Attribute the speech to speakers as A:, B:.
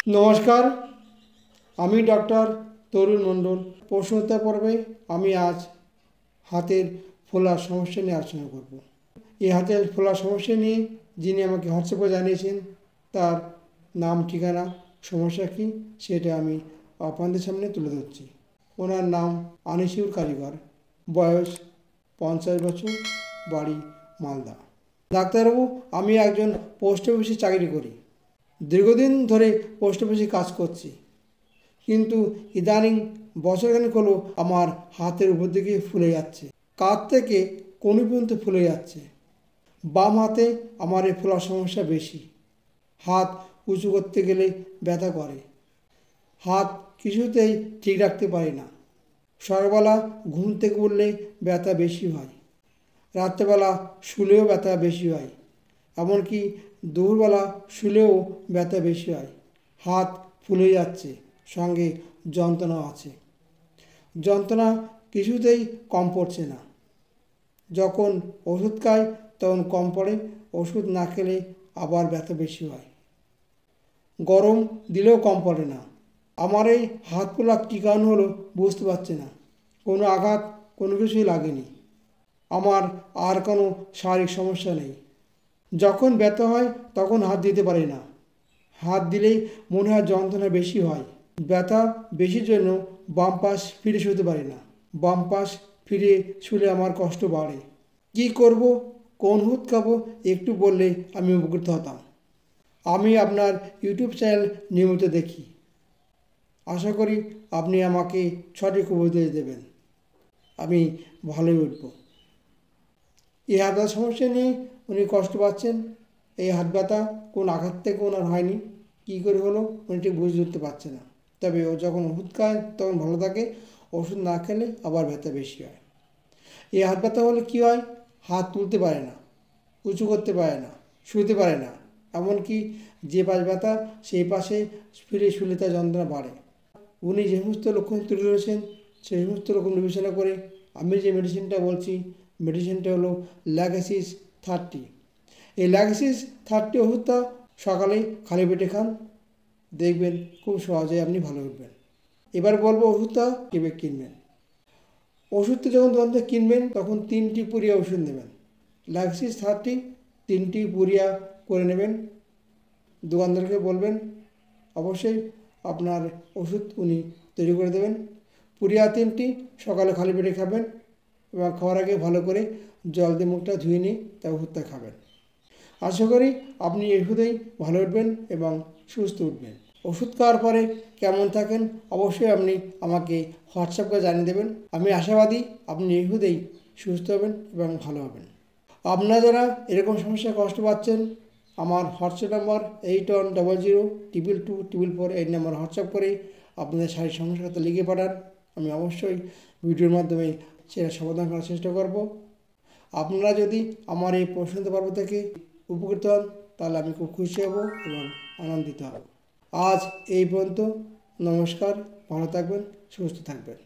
A: নমস্কার, আমি ডক্টর তরুণ মণ্ডল। প্রশ্নোত্তর পর্বে আমি আজ হাতের ফোলার সমস্যা নিয়ে আলোচনা করব। এই হাতের ফোলার সমস্যা নিয়ে যিনি আমাকে হোয়াটসঅ্যাপে জানিয়েছেন তার নাম, ঠিকানা, সমস্যা কী সেটা আমি আপনাদের সামনে তুলে ধরছি। ওনার নাম আনিসুর কারিগর, বয়স 50 বছর, বাড়ি মালদা। ডাক্তারবাবু, আমি একজন পোস্ট অফিসে চাকরি করি। দীর্ঘদিন ধরে পোস্ট অফিসে কাজ করছি, কিন্তু ইদানিং বছরখানেক হলো আমার হাতের উপর দিকে ফুলে যাচ্ছে, কাঁধ থেকে কনুই পর্যন্ত ফুলে যাচ্ছে। বাম হাতে আমার এই ফোলার সমস্যা বেশি। হাত উঁচু করতে গেলে ব্যথা করে, হাত কিছুতেই ঠিক রাখতে পারি না। সকালবেলা ঘুম থেকে উঠলে ব্যথা বেশি হয়, রাত্রেবেলা শুলেও ব্যথা বেশি হয়, এমনকি দুপুরবেলা শুলেও ব্যথা বেশি হয়। হাত ফুলে যাচ্ছে, সঙ্গে যন্ত্রণাও আছে। যন্ত্রণা কিছুতেই কম পড়ছে না। যখন ওষুধ খাই তখন কম পড়ে, ওষুধ না খেলে আবার ব্যথা বেশি হয়। গরম দিলেও কম পড়ে না। আমার এই হাত ফোলা কী কারণ হলো বুঝতে পারছি না। কোনো আঘাত, কোনো কিছুই লাগেনি। আমার আর কোনো শারীরিক সমস্যা নেই। যখন ব্যথা হয় তখন হাত দিতে পারি না। হাত দিলেই মনে হয় যন্ত্রণা বেশি হয়। ব্যথা বেশির জন্য বাম পাশ ফিরে শুতে পারি না। বাম পাশ ফিরে শুলে আমার কষ্ট বাড়ে। কী করব, কোন ওষুধ খাবো একটু বললে আমি উপকৃত হতাম। আমি আপনার ইউটিউব চ্যানেল নিয়মিত দেখি। আশা করি আপনি আমাকে সঠিক উপদেশ দেবেন, আমি ভালোই উঠব। এই হাত ব্যথার সমস্যা নিয়ে উনি কষ্ট পাচ্ছেন। এই হাত ব্যথা কোন আঘাত থেকে ওনার হয়নি, কী করে হলো উনি ঠিক বুঝে উঠতে পারছে না। তবে ও যখন ওষুধ খায় তখন ভালো থাকে, ওষুধ না খেলে আবার ব্যথা বেশি হয়। এই হাত ব্যথা হলে কী হয়, হাত তুলতে পারে না, উঁচু করতে পারে না, শুতে পারে না, এমনকি যে পাশ ব্যথা সেই পাশে ফিরে শুলে তার যন্ত্রণা বাড়ে। উনি যে সমস্ত লক্ষণ তুলে ধরেছেন সেই সমস্ত রকম বিবেচনা করে আমি যে মেডিসিনটা বলছি, মেডিসিনটা হলো ল্যাগেসিস 30। এই ল্যাগেসিস 30 ওষুধটা সকালে খালি পেটে খান, দেখবেন খুব সহজেই আপনি ভালো উঠবেন। এবার বলবো ওষুধটা কীভাবে কিনবেন। ওষুধটা যখন দোকান থেকে কিনবেন তখন 3টি পুরিয়া ওষুধ নেবেন। ল্যাগেসিস 30 3টি পুরিয়া করে নেবেন। দোকানদারকে বলবেন অবশ্যই আপনার ওষুধ উনি তৈরি করে দেবেন। পুরিয়া 3টি সকালে খালি পেটে খাবেন এবং খাওয়ার আগে ভালো করে জল দিয়ে মুখটা ধুয়ে নিয়ে তার ওষুধটা খাবেন। আশা করি আপনি এই ওষুধেই ভালো উঠবেন এবং সুস্থ উঠবেন। ওষুধ খাওয়ার পরে কেমন থাকেন অবশ্যই আপনি আমাকে হোয়াটসঅ্যাপ করে জানিয়ে দেবেন। আমি আশাবাদী আপনি এই ওষুধেই সুস্থ হবেন এবং ভালো হবেন। আপনারা যারা এরকম সমস্যায় কষ্ট পাচ্ছেন, আমার হোয়াটসঅ্যাপ নাম্বার 8100222244 এই নাম্বার হোয়াটসঅ্যাপ করে আপনাদের শারীরিক সমস্যার কথা লিখে পাঠান। আমি অবশ্যই ভিডিওর মাধ্যমে সেটা সমাধান করার চেষ্টা করব। আপনারা যদি আমার এই প্রশ্নোত্তর পর্ব থেকে উপকৃত হন তাহলে আমি খুব খুশি হব এবং আনন্দিত হব। আজ এই পর্যন্ত। নমস্কার, ভালো থাকবেন, সুস্থ থাকবেন।